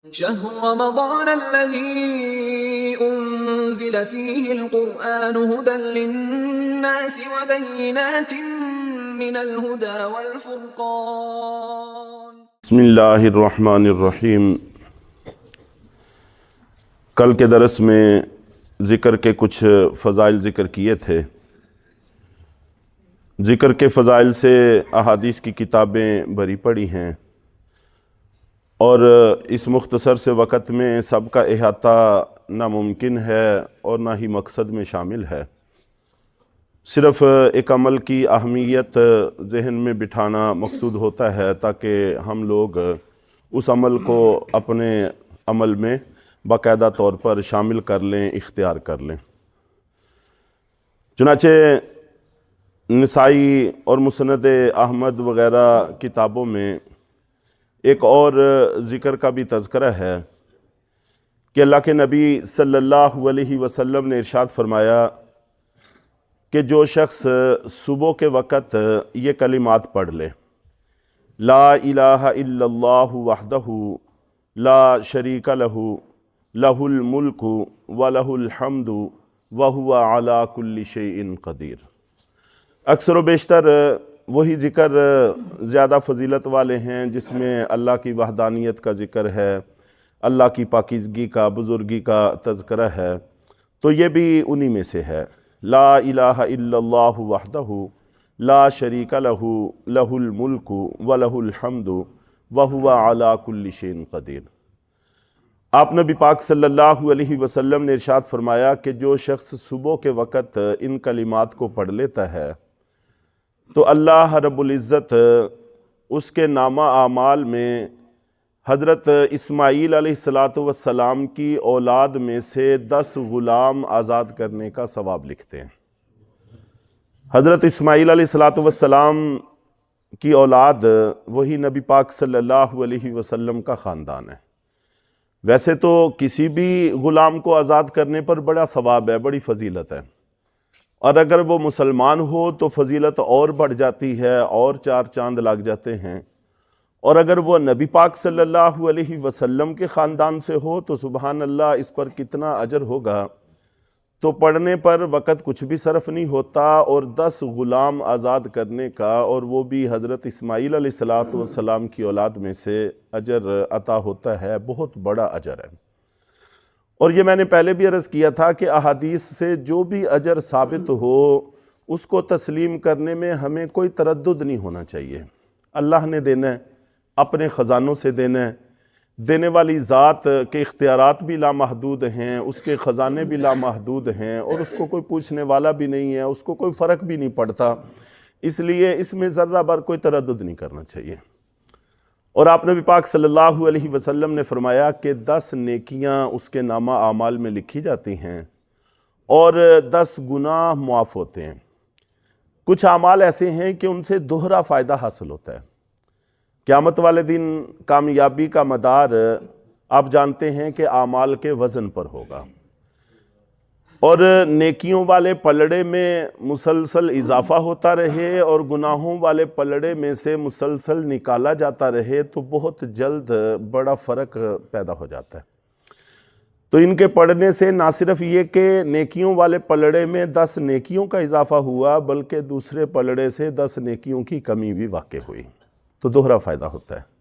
شهر رمضان الذي أنزل فيه القرآن هدى للناس وبينات من الهدى والفرقان. بسم اللہ الرحمن الرحیم۔ کل کے درس میں ذکر کے کچھ فضائل ذکر کیے تھے۔ ذکر کے فضائل سے احادیث کی کتابیں بھری پڑی ہیں، اور اس مختصر سے وقت میں سب کا احاطہ ناممکن ہے اور نہ ہی مقصد میں شامل ہے۔ صرف ایک عمل کی اہمیت ذہن میں بٹھانا مقصود ہوتا ہے تاکہ ہم لوگ اس عمل کو اپنے عمل میں باقاعدہ طور پر شامل کر لیں، اختیار کر لیں۔ چنانچہ نسائی اور مسند احمد وغیرہ کتابوں میں ایک اور ذکر کا بھی تذکرہ ہے کہ اللہ کے نبی صلی اللہ علیہ وسلم نے ارشاد فرمایا کہ جو شخص صبح کے وقت یہ کلمات پڑھ لے، لا الہ الا اللہ وحدہ لا شریک لہ لہ الملک ولہ الحمد وہو علی کل شیء قدیر۔ اکثر و بیشتر وہی ذکر زیادہ فضیلت والے ہیں جس میں اللہ کی وحدانیت کا ذکر ہے، اللہ کی پاکیزگی کا، بزرگی کا تذکرہ ہے، تو یہ بھی انہی میں سے ہے۔ لا الہ الا اللہ وحدہ لا شریک لہ لہ الملک ولہ الحمد وہو علی کل شیء قدیر۔ آپ نبی پاک صلی اللہ علیہ وسلم نے ارشاد فرمایا کہ جو شخص صبح کے وقت ان کلمات کو پڑھ لیتا ہے تو اللہ رب العزت اس کے نامہ اعمال میں حضرت اسماعیل علیہ السلام کی اولاد میں سے 10 غلام آزاد کرنے کا ثواب لکھتے ہیں۔ حضرت اسماعیل علیہ السلام کی اولاد وہی نبی پاک صلی اللہ علیہ وسلم کا خاندان ہے۔ ویسے تو کسی بھی غلام کو آزاد کرنے پر بڑا ثواب ہے، بڑی فضیلت ہے، اور اگر وہ مسلمان ہو تو فضیلت اور بڑھ جاتی ہے، اور 4 چاند لگ جاتے ہیں، اور اگر وہ نبی پاک صلی اللہ علیہ وسلم کے خاندان سے ہو تو سبحان اللہ اس پر کتنا اجر ہوگا۔ تو پڑھنے پر وقت کچھ بھی صرف نہیں ہوتا، اور 10 غلام آزاد کرنے کا، اور وہ بھی حضرت اسماعیل علیہ السلام کی اولاد میں سے اجر عطا ہوتا ہے، بہت بڑا اجر ہے۔ اور یہ میں نے پہلے بھی عرض کیا تھا کہ احادیث سے جو بھی اجر ثابت ہو اس کو تسلیم کرنے میں ہمیں کوئی تردد نہیں ہونا چاہیے۔ اللہ نے دینا ہے، اپنے خزانوں سے دینا ہے، دینے والی ذات کے اختیارات بھی لامحدود ہیں، اس کے خزانے بھی لامحدود ہیں، اور اس کو کوئی پوچھنے والا بھی نہیں ہے، اس کو کوئی فرق بھی نہیں پڑتا، اس لیے اس میں ذرہ بھر کوئی تردد نہیں کرنا چاہیے۔ اور آپ نبی پاک صلی اللہ علیہ وسلم نے فرمایا کہ 10 نیکیاں اس کے نامہ اعمال میں لکھی جاتی ہیں اور 10 گناہ معاف ہوتے ہیں۔ کچھ اعمال ایسے ہیں کہ ان سے دوہرا فائدہ حاصل ہوتا ہے۔ قیامت والے دن کامیابی کا مدار آپ جانتے ہیں کہ اعمال کے وزن پر ہوگا، اور نیکیوں والے پلڑے میں مسلسل اضافہ ہوتا رہے اور گناہوں والے پلڑے میں سے مسلسل نکالا جاتا رہے تو بہت جلد بڑا فرق پیدا ہو جاتا ہے۔ تو ان کے پڑھنے سے نہ صرف یہ کہ نیکیوں والے پلڑے میں 10 نیکیوں کا اضافہ ہوا، بلکہ دوسرے پلڑے سے 10 نیکیوں کی کمی بھی واقع ہوئی، تو دوہرا فائدہ ہوتا ہے۔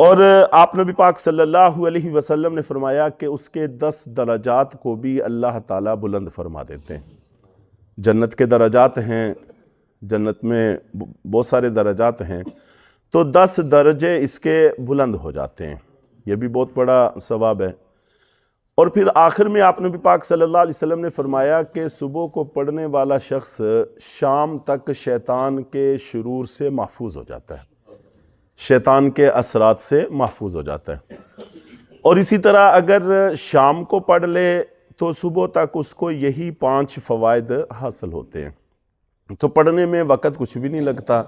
اور آپ نبی پاک صلی اللہ علیہ وسلم نے فرمایا کہ اس کے 10 درجات کو بھی اللہ تعالیٰ بلند فرما دیتے ہیں۔ جنت کے درجات ہیں، جنت میں بہت سارے درجات ہیں، تو 10 درجے اس کے بلند ہو جاتے ہیں، یہ بھی بہت بڑا ثواب ہے۔ اور پھر آخر میں آپ نبی پاک صلی اللہ علیہ وسلم نے فرمایا کہ صبح کو پڑھنے والا شخص شام تک شیطان کے شرور سے محفوظ ہو جاتا ہے، شیطان کے اثرات سے محفوظ ہو جاتا ہے۔ اور اسی طرح اگر شام کو پڑھ لے تو صبح تک اس کو یہی 5 فوائد حاصل ہوتے ہیں، تو پڑھنے میں وقت کچھ بھی نہیں لگتا۔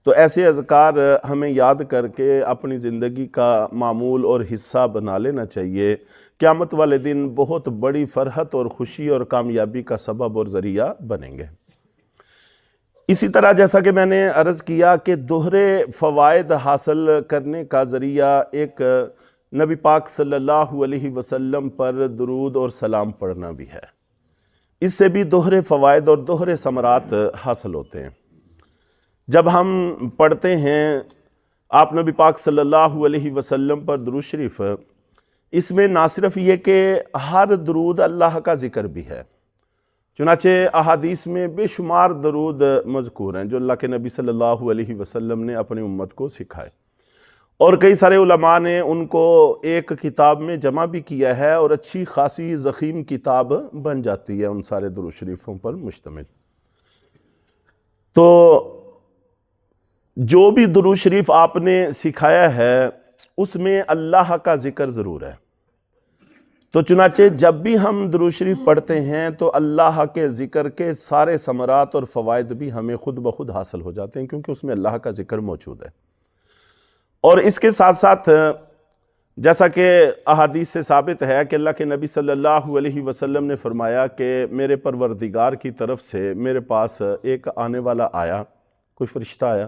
تو ایسے اذکار ہمیں یاد کر کے اپنی زندگی کا معمول اور حصہ بنا لینا چاہیے، قیامت والے دن بہت بڑی فرحت اور خوشی اور کامیابی کا سبب اور ذریعہ بنیں گے۔ اسی طرح جیسا کہ میں نے عرض کیا کہ دوہرے فوائد حاصل کرنے کا ذریعہ ایک نبی پاک صلی اللہ علیہ وسلم پر درود اور سلام پڑھنا بھی ہے۔ اس سے بھی دوہرے فوائد اور دوہرے ثمرات حاصل ہوتے ہیں۔ جب ہم پڑھتے ہیں آپ نبی پاک صلی اللہ علیہ وسلم پر درود شریف، اس میں نہ صرف یہ کہ ہر درود اللہ کا ذکر بھی ہے، چنانچہ احادیث میں بے شمار درود مذکور ہیں جو اللہ کے نبی صلی اللہ علیہ وسلم نے اپنی امت کو سکھائے، اور کئی سارے علماء نے ان کو ایک کتاب میں جمع بھی کیا ہے، اور اچھی خاصی ضخیم کتاب بن جاتی ہے ان سارے درود شریفوں پر مشتمل۔ تو جو بھی درود شریف آپ نے سکھایا ہے اس میں اللہ کا ذکر ضرور ہے، تو چنانچہ جب بھی ہم درود شریف پڑھتے ہیں تو اللہ کے ذکر کے سارے ثمرات اور فوائد بھی ہمیں خود بخود حاصل ہو جاتے ہیں، کیونکہ اس میں اللہ کا ذکر موجود ہے۔ اور اس کے ساتھ ساتھ جیسا کہ احادیث سے ثابت ہے کہ اللہ کے نبی صلی اللہ علیہ وسلم نے فرمایا کہ میرے پروردگار کی طرف سے میرے پاس ایک آنے والا آیا، کوئی فرشتہ آیا،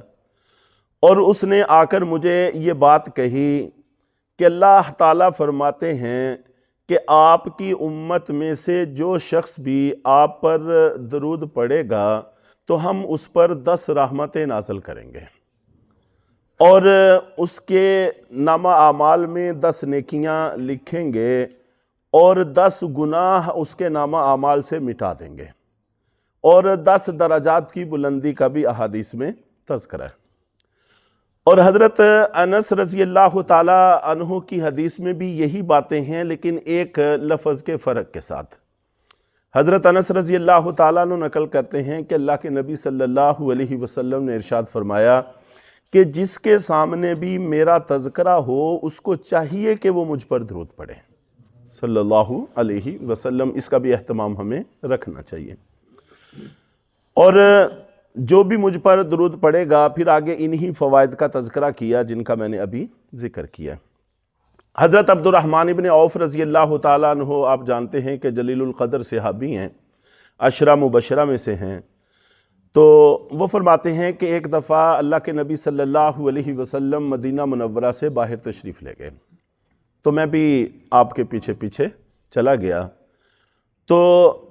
اور اس نے آ کر مجھے یہ بات کہی کہ اللہ تعالیٰ فرماتے ہیں کہ آپ کی امت میں سے جو شخص بھی آپ پر درود پڑھے گا تو ہم اس پر 10 رحمتیں نازل کریں گے، اور اس کے نامہ اعمال میں 10 نیکیاں لکھیں گے، اور 10 گناہ اس کے نامہ اعمال سے مٹا دیں گے، اور 10 درجات کی بلندی کا بھی احادیث میں تذکرہ ہے۔ اور حضرت انس رضی اللہ تعالی عنہ کی حدیث میں بھی یہی باتیں ہیں، لیکن ایک لفظ کے فرق کے ساتھ۔ حضرت انس رضی اللہ تعالیٰ عنہ نقل کرتے ہیں کہ اللہ کے نبی صلی اللہ علیہ وسلم نے ارشاد فرمایا کہ جس کے سامنے بھی میرا تذکرہ ہو اس کو چاہیے کہ وہ مجھ پر درود پڑھے صلی اللہ علیہ وسلم۔ اس کا بھی اہتمام ہمیں رکھنا چاہیے۔ اور جو بھی مجھ پر درود پڑھے گا، پھر آگے انہی فوائد کا تذکرہ کیا جن کا میں نے ابھی ذکر کیا۔ حضرت عبد الرحمن ابن عوف رضی اللہ تعالیٰ عنہ آپ جانتے ہیں کہ جلیل القدر صحابی ہیں، 10 مبشرہ میں سے ہیں، تو وہ فرماتے ہیں کہ ایک دفعہ اللہ کے نبی صلی اللہ علیہ وسلم مدینہ منورہ سے باہر تشریف لے گئے، تو میں بھی آپ کے پیچھے پیچھے چلا گیا۔ تو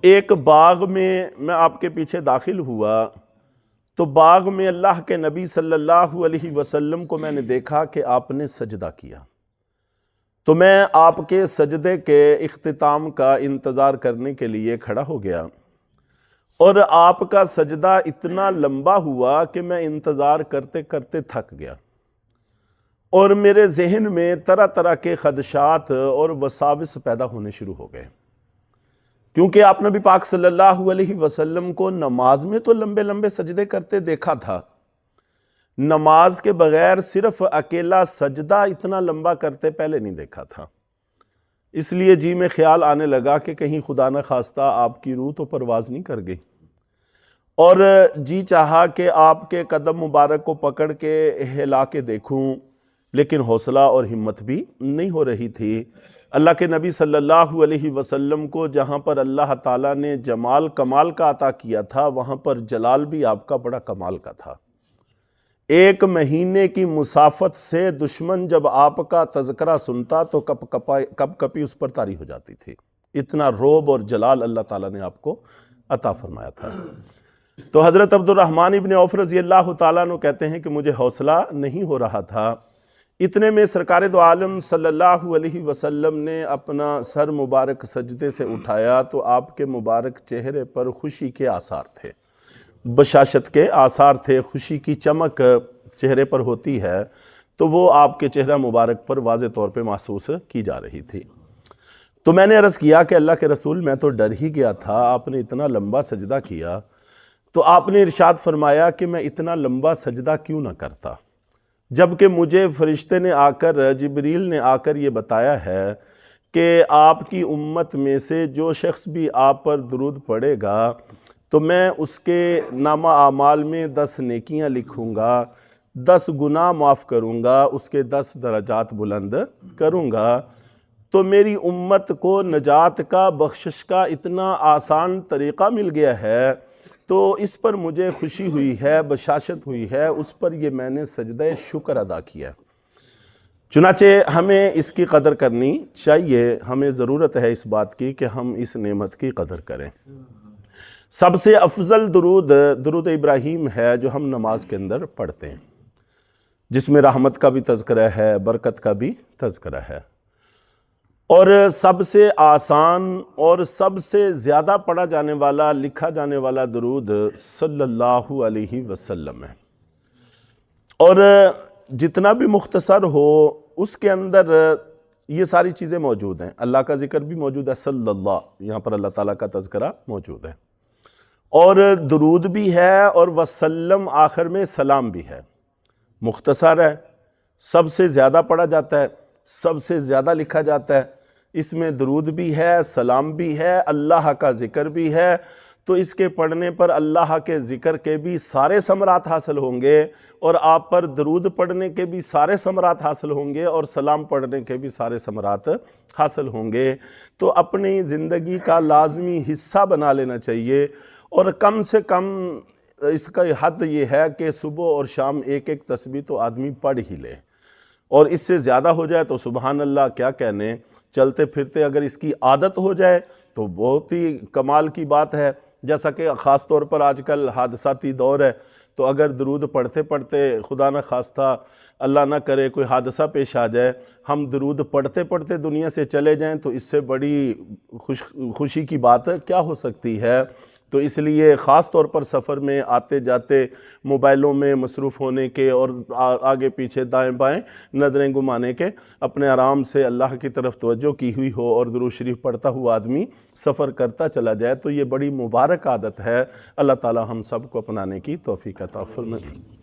ایک باغ میں آپ کے پیچھے داخل ہوا، تو باغ میں اللہ کے نبی صلی اللہ علیہ وسلم کو میں نے دیکھا کہ آپ نے سجدہ کیا، تو میں آپ کے سجدے کے اختتام کا انتظار کرنے کے لیے کھڑا ہو گیا، اور آپ کا سجدہ اتنا لمبا ہوا کہ میں انتظار کرتے کرتے تھک گیا، اور میرے ذہن میں طرح طرح کے خدشات اور وساوس پیدا ہونے شروع ہو گئے، کیونکہ آپ نبی پاک صلی اللہ علیہ وسلم کو نماز میں تو لمبے لمبے سجدے کرتے دیکھا تھا، نماز کے بغیر صرف اکیلا سجدہ اتنا لمبا کرتے پہلے نہیں دیکھا تھا۔ اس لیے جی میں خیال آنے لگا کہ کہیں خدا نہ خواستہ آپ کی روح تو پرواز نہیں کر گئی، اور جی چاہا کہ آپ کے قدم مبارک کو پکڑ کے ہلا کے دیکھوں، لیکن حوصلہ اور ہمت بھی نہیں ہو رہی تھی۔ اللہ کے نبی صلی اللہ علیہ وسلم کو جہاں پر اللہ تعالیٰ نے جمال کمال کا عطا کیا تھا، وہاں پر جلال بھی آپ کا بڑا کمال کا تھا۔ 1 مہینے کی مسافت سے دشمن جب آپ کا تذکرہ سنتا تو کپ کپی اس پر طاری ہو جاتی تھی، اتنا رعب اور جلال اللہ تعالیٰ نے آپ کو عطا فرمایا تھا۔ تو حضرت عبد الرحمن ابن عوف رضی اللہ تعالیٰ عنہ کہتے ہیں کہ مجھے حوصلہ نہیں ہو رہا تھا، اتنے میں سرکار دو عالم صلی اللہ علیہ وسلم نے اپنا سر مبارک سجدے سے اٹھایا تو آپ کے مبارک چہرے پر خوشی کے آثار تھے، بشاشت کے آثار تھے، خوشی کی چمک چہرے پر ہوتی ہے تو وہ آپ کے چہرہ مبارک پر واضح طور پہ محسوس کی جا رہی تھی۔ تو میں نے عرض کیا کہ اللہ کے رسول میں تو ڈر ہی گیا تھا، آپ نے اتنا لمبا سجدہ کیا، تو آپ نے ارشاد فرمایا کہ میں اتنا لمبا سجدہ کیوں نہ کرتا، جبکہ مجھے فرشتے نے آ کر، جبریل نے آ کر یہ بتایا ہے کہ آپ کی امت میں سے جو شخص بھی آپ پر درود پڑھے گا تو میں اس کے نامہ اعمال میں 10 نیکیاں لکھوں گا، 10 گناہ معاف کروں گا، اس کے 10 درجات بلند کروں گا۔ تو میری امت کو نجات کا، بخشش کا اتنا آسان طریقہ مل گیا ہے، تو اس پر مجھے خوشی ہوئی ہے، بشاشت ہوئی ہے، اس پر یہ میں نے سجدہ شکر ادا کیا۔ چنانچہ ہمیں اس کی قدر کرنی چاہیے، ہمیں ضرورت ہے اس بات کی کہ ہم اس نعمت کی قدر کریں۔ سب سے افضل درود ابراہیم ہے جو ہم نماز کے اندر پڑھتے ہیں، جس میں رحمت کا بھی تذکرہ ہے، برکت کا بھی تذکرہ ہے، اور سب سے آسان اور سب سے زیادہ پڑھا جانے والا، لکھا جانے والا درود صلی اللہ علیہ وسلم ہے، اور جتنا بھی مختصر ہو اس کے اندر یہ ساری چیزیں موجود ہیں۔ اللہ کا ذکر بھی موجود ہے، صلی اللہ، یہاں پر اللہ تعالیٰ کا تذکرہ موجود ہے، اور درود بھی ہے، اور وسلم آخر میں سلام بھی ہے۔ مختصر ہے، سب سے زیادہ پڑھا جاتا ہے، سب سے زیادہ لکھا جاتا ہے، اس میں درود بھی ہے، سلام بھی ہے، اللہ کا ذکر بھی ہے، تو اس کے پڑھنے پر اللہ کے ذکر کے بھی سارے ثمرات حاصل ہوں گے، اور آپ پر درود پڑھنے کے بھی سارے ثمرات حاصل ہوں گے، اور سلام پڑھنے کے بھی سارے ثمرات حاصل ہوں گے۔ تو اپنی زندگی کا لازمی حصہ بنا لینا چاہیے، اور کم سے کم اس کا حد یہ ہے کہ صبح اور شام ایک ایک تسبیح تو آدمی پڑھ ہی لے، اور اس سے زیادہ ہو جائے تو سبحان اللہ کیا کہنے، چلتے پھرتے اگر اس کی عادت ہو جائے تو بہت ہی کمال کی بات ہے۔ جیسا کہ خاص طور پر آج کل حادثاتی دور ہے، تو اگر درود پڑھتے پڑھتے خدا نہ خواستہ اللہ نہ کرے کوئی حادثہ پیش آ جائے، ہم درود پڑھتے پڑھتے دنیا سے چلے جائیں تو اس سے بڑی خوشی کی بات کیا ہو سکتی ہے۔ تو اس لیے خاص طور پر سفر میں آتے جاتے موبائلوں میں مصروف ہونے کے، اور آگے پیچھے دائیں بائیں نظریں گھمانے کے، اپنے آرام سے اللہ کی طرف توجہ کی ہوئی ہو اور درود شریف پڑھتا ہوا آدمی سفر کرتا چلا جائے، تو یہ بڑی مبارک عادت ہے۔ اللہ تعالی ہم سب کو اپنانے کی توفیق عطا فرمائے۔